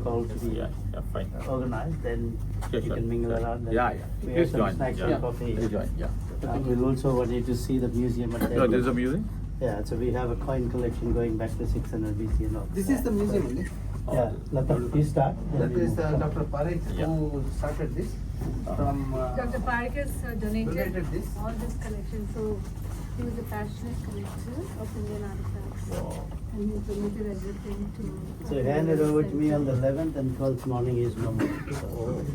protocol to be Fine. organized, then Sure, you sure. can mingle around. Then Yeah. We have Please some join. snacks Yeah. and coffee. Please join. Yeah. We'll also want you to see the museum at No, this is a music? Yeah, so we have a coin collection going back to 600 BC and all. This is the museum only. Yeah, Lata, you start. then That we is move. Dr. Parekh who started this from Dr. Parekh has donated donated this. all this collection. So he was a passionate collector of Indian artifacts. Wow. And he donated everything to. So he handed over to me on the 11th and 12th morning is no more.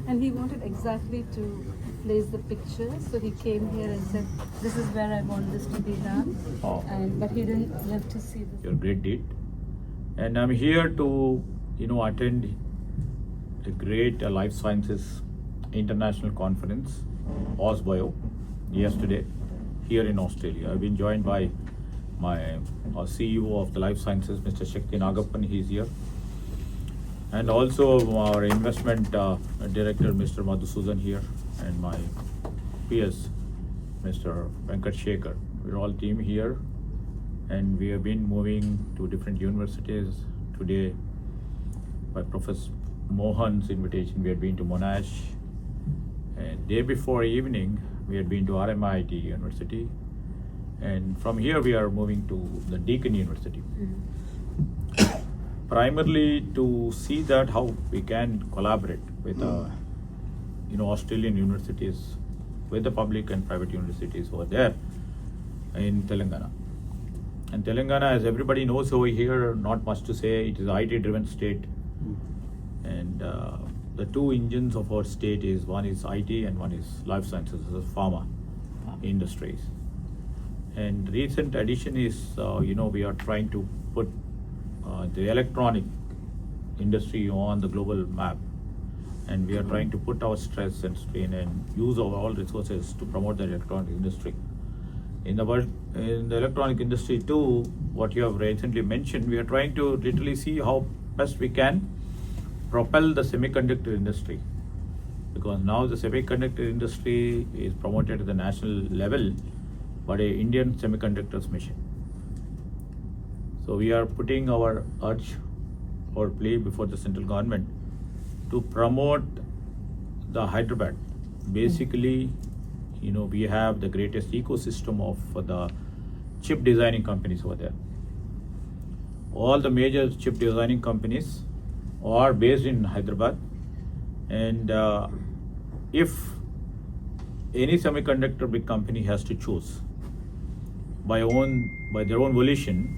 And he wanted exactly to place the picture. So he came here and said, "This is where I want this to be done." Oh. But he didn't live to see this. Your great deed. And I'm here to, attend a great life sciences international conference, OSBio, yesterday here in Australia. I've been joined by my CEO of the life sciences, Mr. Shakti Nagappan, he's here. And also our investment director, Mr. Madhusudan here, and my PS, Mr. Venkat Shekhar. We're all team here, and we have been moving to different universities. Today, by Professor Mohan's invitation, we had been to Monash, and day before evening, we had been to RMIT University, and from here we are moving to the Deakin University. Primarily to see that how we can collaborate with Australian universities, with the public and private universities over there in Telangana. And Telangana, as everybody knows over here, not much to say, it is IT driven state. And the two engines of our state is, one is IT and one is life sciences, pharma industries. And recent addition is, we are trying to put the electronic industry on the global map, and we are trying to put our stress and strain and use of all resources to promote the electronic industry. In the world, in the electronic industry too, what you have recently mentioned, we are trying to literally see how best we can propel the semiconductor industry, because now the semiconductor industry is promoted at the national level by a Indian semiconductors mission. So we are putting our urge or plea before the central government to promote the Hyderabad. Basically, we have the greatest ecosystem of the chip designing companies over there. All the major chip designing companies are based in Hyderabad, and if any semiconductor big company has to choose by their own volition,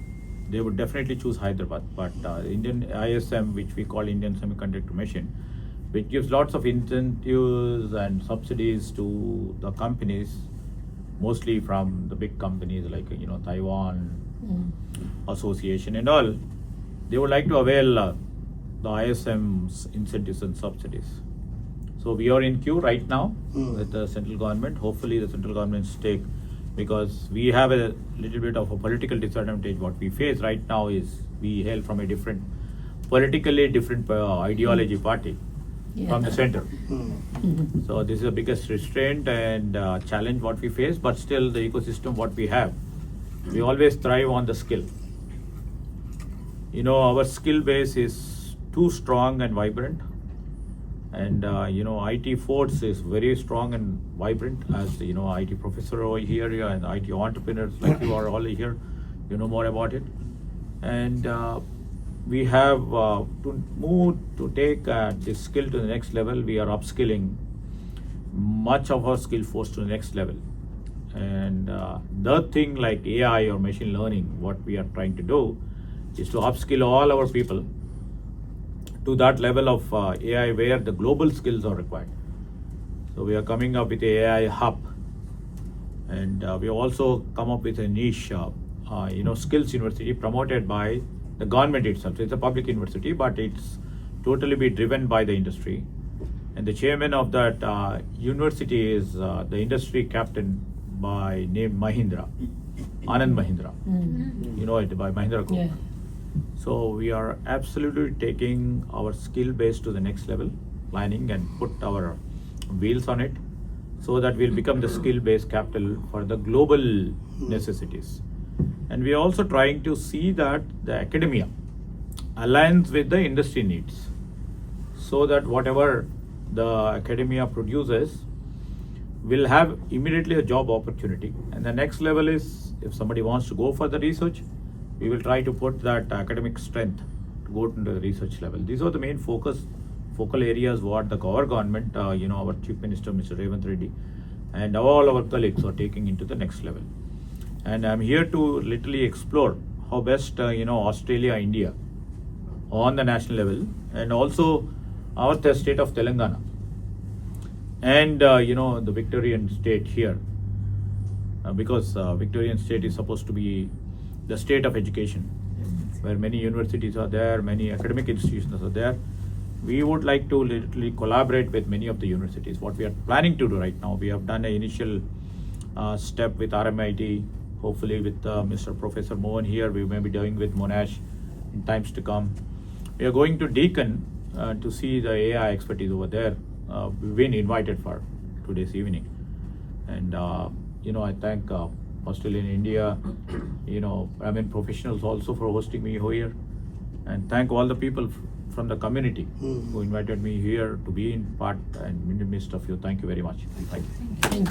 they would definitely choose Hyderabad. But Indian ISM, which we call Indian Semiconductor Mission, which gives lots of incentives and subsidies to the companies, mostly from the big companies like Taiwan Association and all. They would like to avail the ISM's incentives and subsidies. So we are in queue right now with the central government. Hopefully the central government's take, because we have a little bit of a political disadvantage. What we face right now is we hail from a politically different ideology party from the center. So this is the biggest restraint and challenge what we face, but still the ecosystem what we have, we always thrive on the skill. Our skill base is too strong and vibrant, and IT force is very strong and vibrant. As IT professor over here and IT entrepreneurs like you are all here, you know more about it. And we have to move to take this skill to the next level. We are upskilling much of our skill force to the next level. And the thing like AI or machine learning, what we are trying to do is to upskill all our people to that level of AI where the global skills are required. So we are coming up with a AI hub, and we also come up with a niche, skills university promoted by the government itself. So it's a public university, but it's totally be driven by the industry. And the chairman of that university is the industry captain by name Mahindra, Anand Mahindra. You know it, by Mahindra Group. Yeah. So we are absolutely taking our skill base to the next level, planning and put our wheels on it, so that we'll become the skill based capital for the global necessities. And we are also trying to see that the academia aligns with the industry needs, so that whatever the academia produces will have immediately a job opportunity. And the next level is, if somebody wants to go for the research, we will try to put that academic strength to go into the research level. These are the main focal areas what our government, our Chief Minister, Mr. Revanth Reddy, and all our colleagues are taking into the next level. And I'm here to literally explore how best, Australia, India on the national level, and also our state of Telangana, and the Victorian state here, because Victorian state is supposed to be the state of education, where many universities are there, many academic institutions are there. We would like to literally collaborate with many of the universities. What we are planning to do right now, we have done an initial step with RMIT, hopefully with Mr. Professor Mohan here. We may be doing with Monash in times to come. We are going to Deakin to see the AI expertise over there. We've been invited for today's evening, and I thank Australia and India, professionals also for hosting me here, and thank all the people from the community who invited me here to be in part and in the midst of you. Thank you very much. Thank you.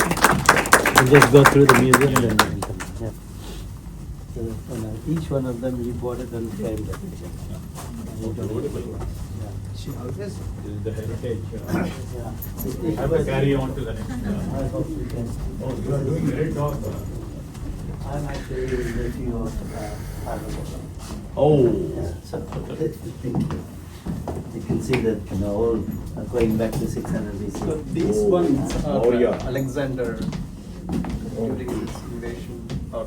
We'll just go through the museum and then come. Yeah. So, each one of them you bought it and carried it. She always. This is the heritage. Yeah. We have to carry on to the next. I hope we can. Oh, you are doing great job. I'm actually making of Oh. yeah, so you can see that all going back to 600 BC. So these ones are Oh, yeah. Alexander during his invasion or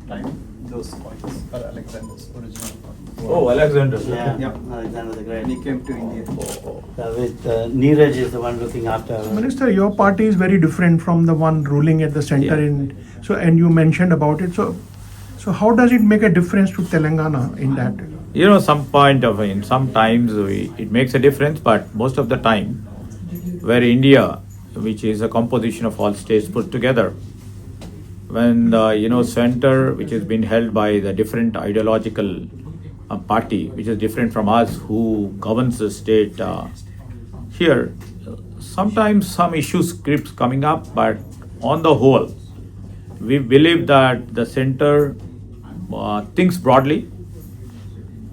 time. Those coins are Alexander's original coins. Oh, Alexander. Yeah, Yeah. Alexander the Great. When he came to India. With Neeraj is the one looking after. Minister, your party is very different from the one ruling at the center, Yeah. and you mentioned about it. So how does it make a difference to Telangana in that? Sometimes it makes a difference, but most of the time, where India, which is a composition of all states put together, when the center, which has been held by the different ideological party, which is different from us, who governs the state here, sometimes some issues keeps coming up, but on the whole, we believe that the center thinks broadly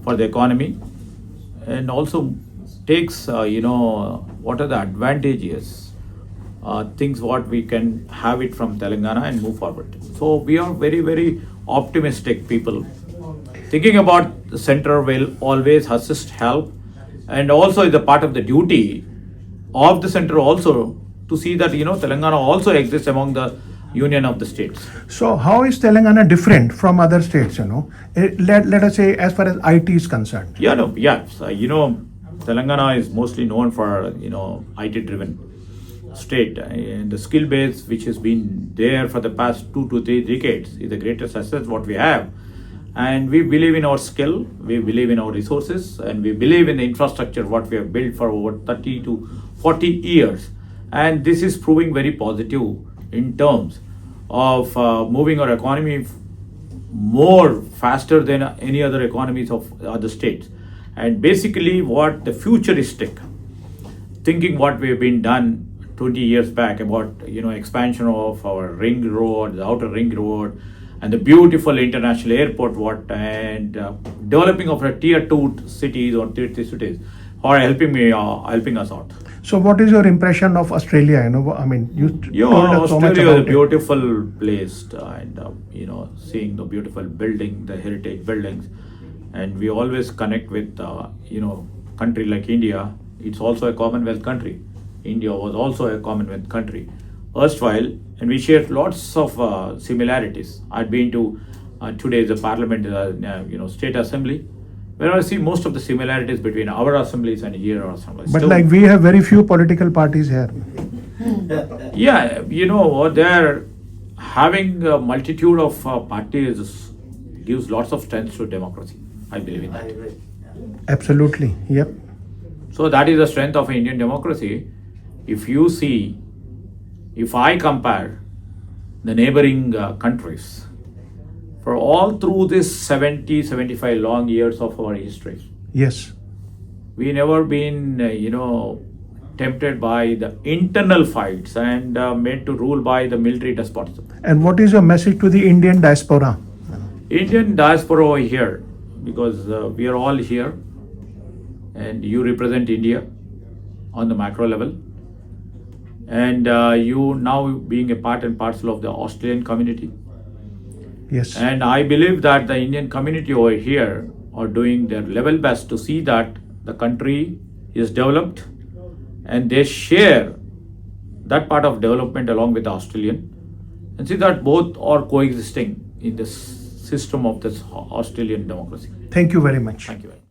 for the economy, and also takes what are the advantages, things what we can have it from Telangana and move forward. So we are very, very optimistic people, thinking about the center will always assist, help, and also is a part of the duty of the center also to see that Telangana also exists among the union of the states. So how is Telangana different from other states? Let us say as far as IT is concerned. Telangana is mostly known for IT driven state, and the skill base which has been there for the past 2 to 3 decades is the greatest asset what we have. And we believe in our skill, we believe in our resources, and we believe in the infrastructure what we have built for over 30 to 40 years. And this is proving very positive in terms of moving our economy more faster than any other economies of other states. And basically what the futuristic thinking what we have been done 20 years back about expansion of our ring road, the outer ring road, and the beautiful international airport and developing of a tier 2 cities or tier 3 cities are helping us out. So what is your impression of Australia? You told us so much Australia is a about it. beautiful place, and seeing the beautiful building, the heritage buildings, and we always connect with country like India. It's also a Commonwealth country. India was also a Commonwealth country erstwhile, and we share lots of similarities. I've been to today's the Parliament, State Assembly, where I see most of the similarities between our assemblies and here our assemblies. But So, we have very few political parties here. they're having a multitude of parties gives lots of strength to democracy. I believe in I that. agree. Absolutely. Yep. So that is the strength of Indian democracy. If I compare the neighboring countries, for all through this 70, 75 long years of our history, Yes. we never been, tempted by the internal fights and made to rule by the military despotism. And what is your message to the Indian diaspora? Indian diaspora over here, because we are all here and you represent India on the macro level, and you now being a part and parcel of the Australian community. Yes. And I believe that the Indian community over here are doing their level best to see that the country is developed and they share that part of development along with the Australian, and see that both are coexisting in this system of this Australian democracy. Thank you very much. Thank you very much.